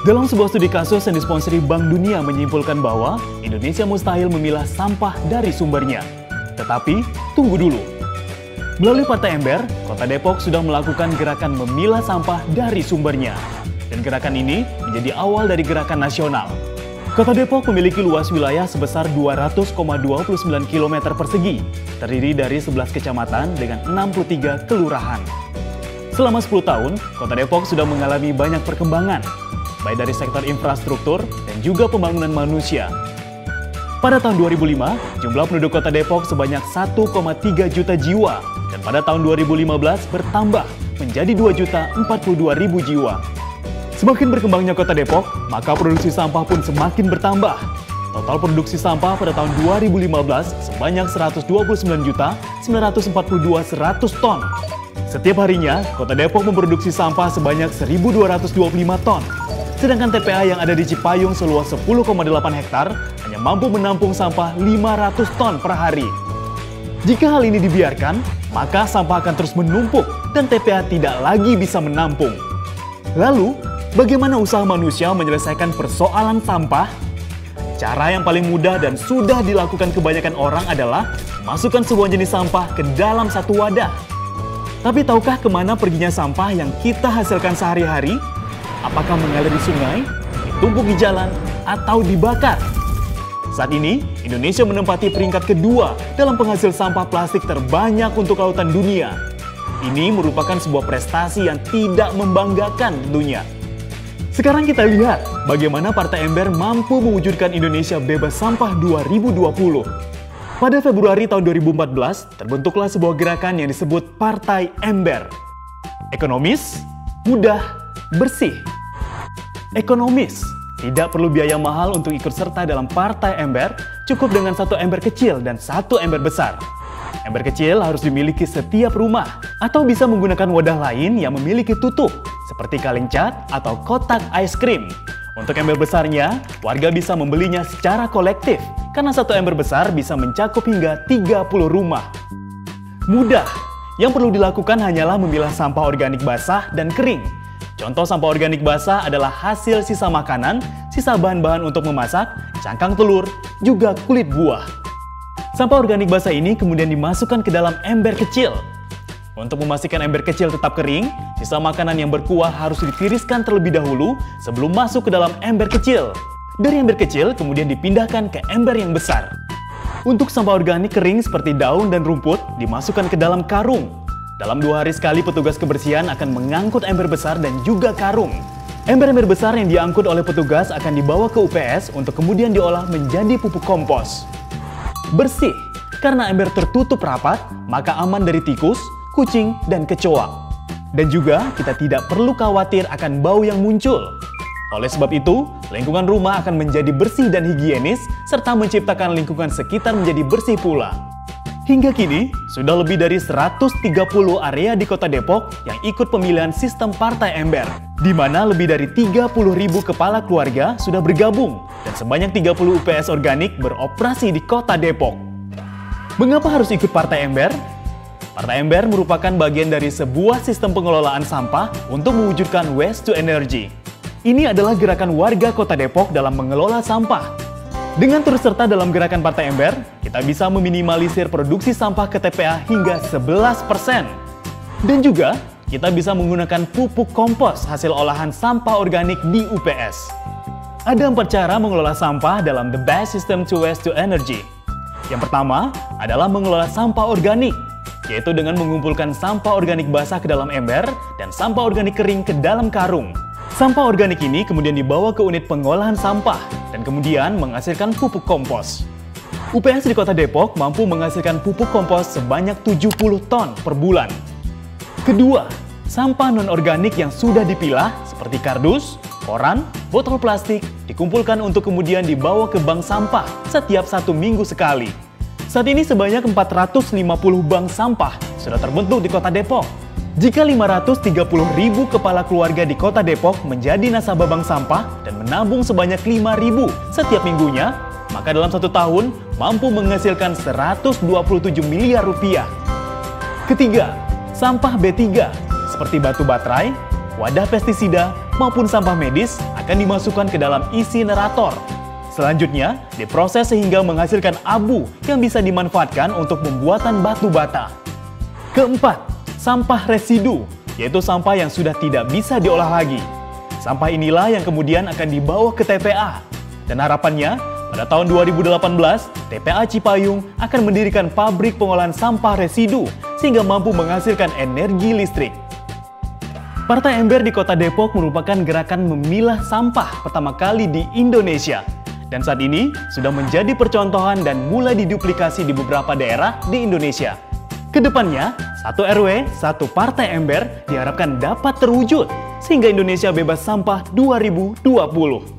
Dalam sebuah studi kasus yang disponsori Bank Dunia menyimpulkan bahwa Indonesia mustahil memilah sampah dari sumbernya. Tetapi, tunggu dulu. Melalui Partai Ember, Kota Depok sudah melakukan gerakan memilah sampah dari sumbernya. Dan gerakan ini menjadi awal dari gerakan nasional. Kota Depok memiliki luas wilayah sebesar 200,29 km persegi, terdiri dari 11 kecamatan dengan 63 kelurahan. Selama 10 tahun, Kota Depok sudah mengalami banyak perkembangan, baik dari sektor infrastruktur dan juga pembangunan manusia. Pada tahun 2005, jumlah penduduk Kota Depok sebanyak 1,3 juta jiwa, dan pada tahun 2015 bertambah menjadi 2.042.000 jiwa. Semakin berkembangnya Kota Depok, maka produksi sampah pun semakin bertambah. Total produksi sampah pada tahun 2015 sebanyak 129.942.100 ton. Setiap harinya, Kota Depok memproduksi sampah sebanyak 1.225 ton. Sedangkan TPA yang ada di Cipayung seluas 10,8 hektar hanya mampu menampung sampah 500 ton per hari. Jika hal ini dibiarkan, maka sampah akan terus menumpuk dan TPA tidak lagi bisa menampung. Lalu, bagaimana usaha manusia menyelesaikan persoalan sampah? Cara yang paling mudah dan sudah dilakukan kebanyakan orang adalah masukkan sebuah jenis sampah ke dalam satu wadah. Tapi tahukah kemana perginya sampah yang kita hasilkan sehari-hari? Apakah mengalir di sungai, ditumpuk di jalan, atau dibakar? Saat ini, Indonesia menempati peringkat kedua dalam penghasil sampah plastik terbanyak untuk lautan dunia. Ini merupakan sebuah prestasi yang tidak membanggakan tentunya. Sekarang kita lihat bagaimana Partai Ember mampu mewujudkan Indonesia bebas sampah 2020. Pada Februari tahun 2014, terbentuklah sebuah gerakan yang disebut Partai Ember. Ekonomis, mudah, bersih. Ekonomis, tidak perlu biaya mahal untuk ikut serta dalam Partai Ember, cukup dengan satu ember kecil dan satu ember besar. Ember kecil harus dimiliki setiap rumah, atau bisa menggunakan wadah lain yang memiliki tutup, seperti kaleng cat atau kotak es krim. Untuk ember besarnya, warga bisa membelinya secara kolektif, karena satu ember besar bisa mencakup hingga 30 rumah. Mudah, yang perlu dilakukan hanyalah memilah sampah organik basah dan kering. Contoh sampah organik basah adalah hasil sisa makanan, sisa bahan-bahan untuk memasak, cangkang telur, juga kulit buah. Sampah organik basah ini kemudian dimasukkan ke dalam ember kecil. Untuk memastikan ember kecil tetap kering, sisa makanan yang berkuah harus ditiriskan terlebih dahulu sebelum masuk ke dalam ember kecil. Dari ember kecil kemudian dipindahkan ke ember yang besar. Untuk sampah organik kering seperti daun dan rumput dimasukkan ke dalam karung. Dalam 2 hari sekali petugas kebersihan akan mengangkut ember besar dan juga karung. Ember-ember besar yang diangkut oleh petugas akan dibawa ke UPS untuk kemudian diolah menjadi pupuk kompos. Bersih, karena ember tertutup rapat, maka aman dari tikus, kucing, dan kecoa. Dan juga kita tidak perlu khawatir akan bau yang muncul. Oleh sebab itu, lingkungan rumah akan menjadi bersih dan higienis, serta menciptakan lingkungan sekitar menjadi bersih pula. Hingga kini, sudah lebih dari 130 area di Kota Depok yang ikut pemilihan sistem Partai Ember, di mana lebih dari 30.000 kepala keluarga sudah bergabung, dan sebanyak 30 UPS organik beroperasi di Kota Depok. Mengapa harus ikut Partai Ember? Partai Ember merupakan bagian dari sebuah sistem pengelolaan sampah untuk mewujudkan waste to energy. Ini adalah gerakan warga Kota Depok dalam mengelola sampah. Dengan turut serta dalam gerakan Partai Ember, kita bisa meminimalisir produksi sampah ke TPA hingga 11%. Dan juga, kita bisa menggunakan pupuk kompos hasil olahan sampah organik di UPS. Ada 4 cara mengelola sampah dalam The Best System to Waste to Energy. Yang pertama adalah mengelola sampah organik, yaitu dengan mengumpulkan sampah organik basah ke dalam ember dan sampah organik kering ke dalam karung. Sampah organik ini kemudian dibawa ke unit pengolahan sampah dan kemudian menghasilkan pupuk kompos. UPS di Kota Depok mampu menghasilkan pupuk kompos sebanyak 70 ton per bulan. Kedua, sampah non-organik yang sudah dipilah seperti kardus, koran, botol plastik dikumpulkan untuk kemudian dibawa ke bank sampah setiap 1 minggu sekali. Saat ini sebanyak 450 bank sampah sudah terbentuk di Kota Depok. Jika 530.000 kepala keluarga di Kota Depok menjadi nasabah bank sampah dan menabung sebanyak 5.000 setiap minggunya, maka dalam 1 tahun mampu menghasilkan 127 miliar rupiah. Ketiga, sampah B3 seperti batu baterai, wadah pestisida, maupun sampah medis akan dimasukkan ke dalam insinerator. Selanjutnya, diproses sehingga menghasilkan abu yang bisa dimanfaatkan untuk pembuatan batu bata. Keempat, sampah residu, yaitu sampah yang sudah tidak bisa diolah lagi. Sampah inilah yang kemudian akan dibawa ke TPA. Dan harapannya, pada tahun 2018, TPA Cipayung akan mendirikan pabrik pengolahan sampah residu sehingga mampu menghasilkan energi listrik. Partai Ember di Kota Depok merupakan gerakan memilah sampah pertama kali di Indonesia. Dan saat ini sudah menjadi percontohan dan mulai diduplikasi di beberapa daerah di Indonesia. Kedepannya, 1 RW, 1 Partai Ember diharapkan dapat terwujud sehingga Indonesia bebas sampah 2020.